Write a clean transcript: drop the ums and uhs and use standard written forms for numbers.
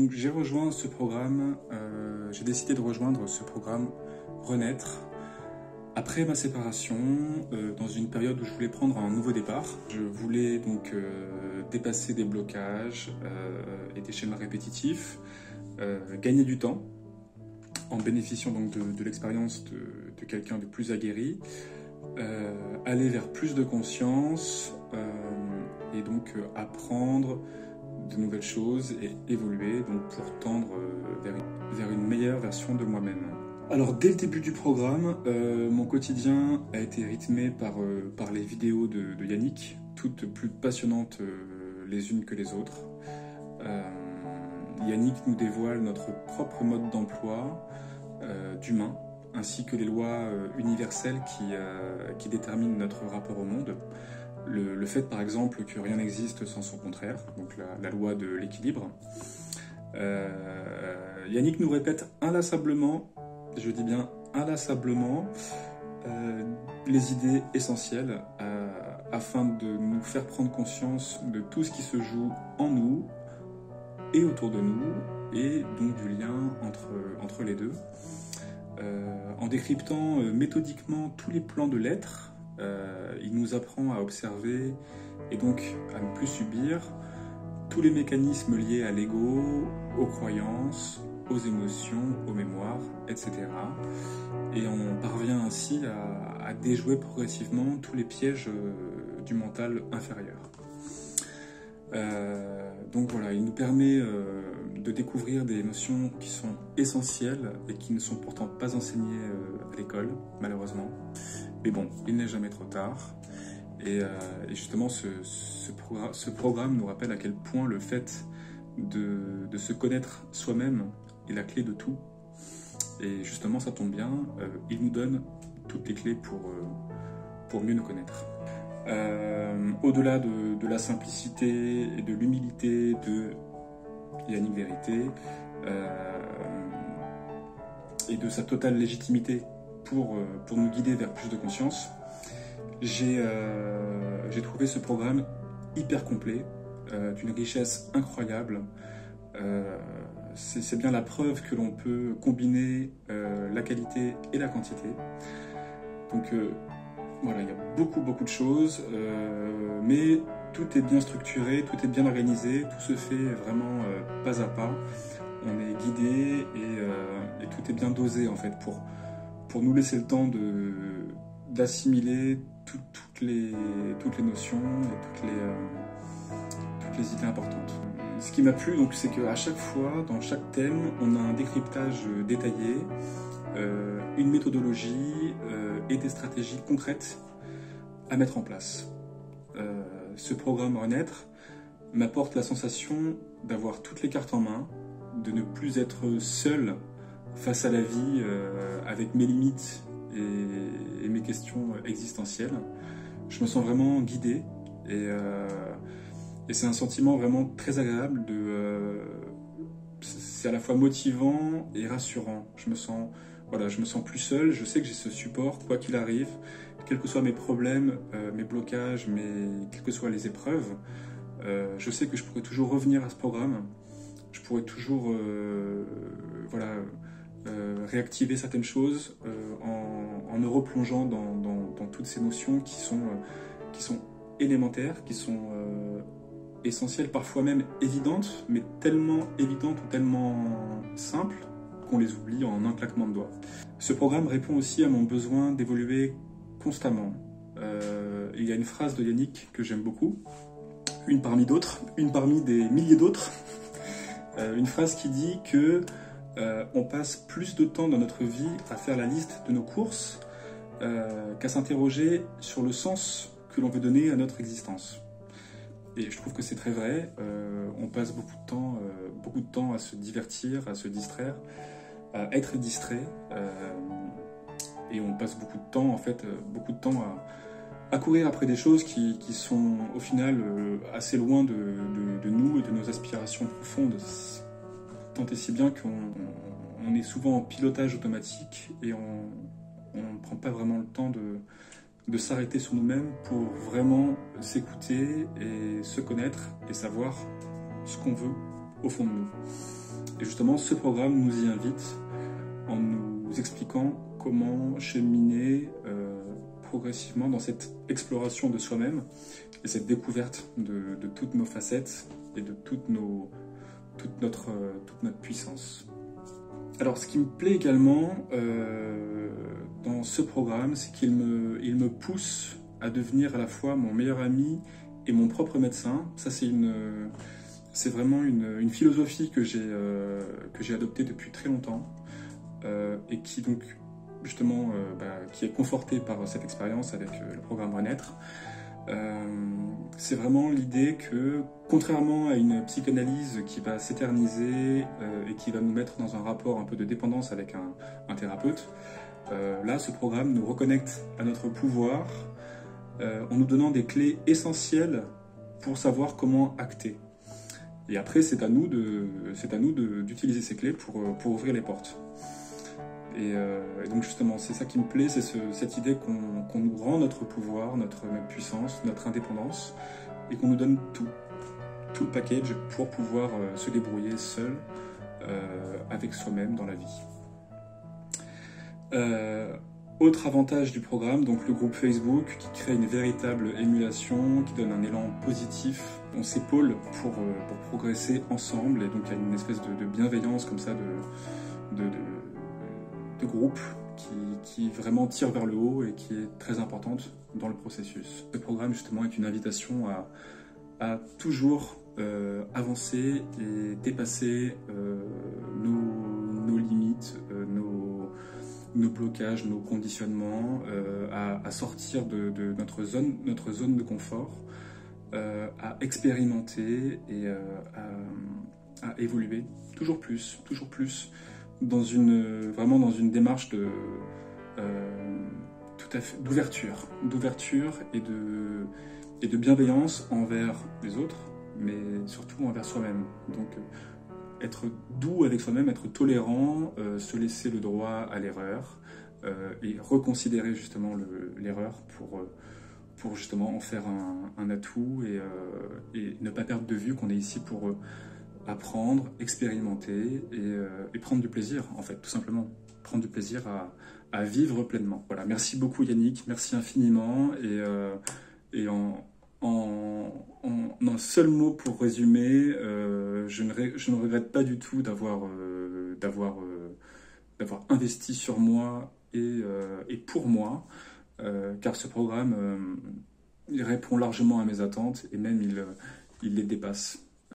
Donc j'ai rejoint ce programme, j'ai décidé de rejoindre ce programme Renaître après ma séparation, dans une période où je voulais prendre un nouveau départ. Je voulais donc dépasser des blocages et des schémas répétitifs, gagner du temps en bénéficiant donc de l'expérience de quelqu'un de plus aguerri, aller vers plus de conscience et donc apprendre de nouvelles choses et évoluer donc pour tendre vers une meilleure version de moi-même. Alors dès le début du programme, mon quotidien a été rythmé par les vidéos de Yannick, toutes plus passionnantes les unes que les autres. Yannick nous dévoile notre propre mode d'emploi d'humain, ainsi que les lois universelles qui déterminent notre rapport au monde. Le fait par exemple que rien n'existe sans son contraire, donc la loi de l'équilibre. Yannick nous répète inlassablement, je dis bien inlassablement, les idées essentielles afin de nous faire prendre conscience de tout ce qui se joue en nous et autour de nous, et donc du lien entre les deux. En décryptant méthodiquement tous les plans de l'être, il nous apprend à observer et donc à ne plus subir tous les mécanismes liés à l'ego, aux croyances, aux émotions, aux mémoires, etc. Et on parvient ainsi à déjouer progressivement tous les pièges du mental inférieur. Donc voilà, il nous permet de découvrir des notions qui sont essentielles et qui ne sont pourtant pas enseignées à l'école, malheureusement. Mais bon, il n'est jamais trop tard. Et justement, ce programme nous rappelle à quel point le fait de se connaître soi-même est la clé de tout. Et justement, ça tombe bien, il nous donne toutes les clés pour mieux nous connaître. Au-delà de la simplicité et de l'humilité de Yannick Vérité et de sa totale légitimité pour nous guider vers plus de conscience, j'ai trouvé ce programme hyper complet, d'une richesse incroyable. C'est bien la preuve que l'on peut combiner la qualité et la quantité. Donc voilà, il y a beaucoup de choses, mais tout est bien structuré, tout est bien organisé, tout se fait vraiment pas à pas. On est guidé et tout est bien dosé en fait pour nous laisser le temps d'assimiler toutes les notions et toutes les idées importantes. Ce qui m'a plu, donc, c'est qu'à chaque fois, dans chaque thème, on a un décryptage détaillé, une méthodologie et des stratégies concrètes à mettre en place. Ce programme Renaître m'apporte la sensation d'avoir toutes les cartes en main, de ne plus être seul face à la vie avec mes limites et mes questions existentielles. Je me sens vraiment guidé et c'est un sentiment vraiment très agréable. C'est à la fois motivant et rassurant. Je me sens plus seul, je sais que j'ai ce support, quoi qu'il arrive, quels que soient mes problèmes, mes blocages, quelles que soient les épreuves, je sais que je pourrais toujours revenir à ce programme, je pourrais toujours réactiver certaines choses en me replongeant dans toutes ces notions qui sont élémentaires, qui sont essentielles, parfois même évidentes, mais tellement évidentes ou tellement simples qu'on les oublie en un claquement de doigts. Ce programme répond aussi à mon besoin d'évoluer constamment. Il y a une phrase de Yannick que j'aime beaucoup, une parmi d'autres, une parmi des milliers d'autres, une phrase qui dit que on passe plus de temps dans notre vie à faire la liste de nos courses qu'à s'interroger sur le sens que l'on veut donner à notre existence. Et je trouve que c'est très vrai, on passe beaucoup de temps à se divertir, à se distraire, à être distrait, et on passe beaucoup de temps à courir après des choses qui sont au final assez loin de nous et de nos aspirations profondes, tant et si bien qu'on est souvent en pilotage automatique et on ne prend pas vraiment le temps de s'arrêter sur nous-mêmes pour vraiment s'écouter et se connaître et savoir ce qu'on veut au fond de nous. Et justement, ce programme nous y invite en nous expliquant comment cheminer progressivement dans cette exploration de soi-même et cette découverte de toutes nos facettes et de toute notre puissance. Alors, ce qui me plaît également dans ce programme, c'est qu'il me pousse à devenir à la fois mon meilleur ami et mon propre médecin. Ça, c'est vraiment une philosophie que j'ai adoptée depuis très longtemps et qui donc justement qui est confortée par cette expérience avec le programme Renaître. C'est vraiment l'idée que, contrairement à une psychanalyse qui va s'éterniser et qui va nous mettre dans un rapport un peu de dépendance avec un thérapeute, là, ce programme nous reconnecte à notre pouvoir en nous donnant des clés essentielles pour savoir comment acter. Et après, c'est à nous d'utiliser ces clés pour ouvrir les portes. Et donc justement, c'est ça qui me plaît, c'est cette idée qu'on nous rend notre pouvoir, notre puissance, notre indépendance, et qu'on nous donne tout le package pour pouvoir se débrouiller seul avec soi-même dans la vie. Autre avantage du programme, donc le groupe Facebook qui crée une véritable émulation, qui donne un élan positif. On s'épaule pour progresser ensemble, et donc il y a une espèce de bienveillance comme ça, de groupe qui vraiment tire vers le haut et qui est très importante dans le processus. Ce programme justement est une invitation à toujours avancer et dépasser nos limites, nos blocages, nos conditionnements, à sortir de notre zone de confort, à expérimenter et à évoluer toujours plus, vraiment dans une démarche tout à fait d'ouverture et de bienveillance envers les autres, mais surtout envers soi-même. Donc être doux avec soi-même, être tolérant, se laisser le droit à l'erreur et reconsidérer justement l'erreur pour justement en faire un atout et ne pas perdre de vue qu'on est ici pour apprendre, expérimenter et prendre du plaisir, en fait, tout simplement. Prendre du plaisir à vivre pleinement. Voilà, merci beaucoup Yannick, merci infiniment. Et en un seul mot pour résumer, je ne regrette pas du tout d'avoir investi sur moi et pour moi, car ce programme il répond largement à mes attentes et même il les dépasse.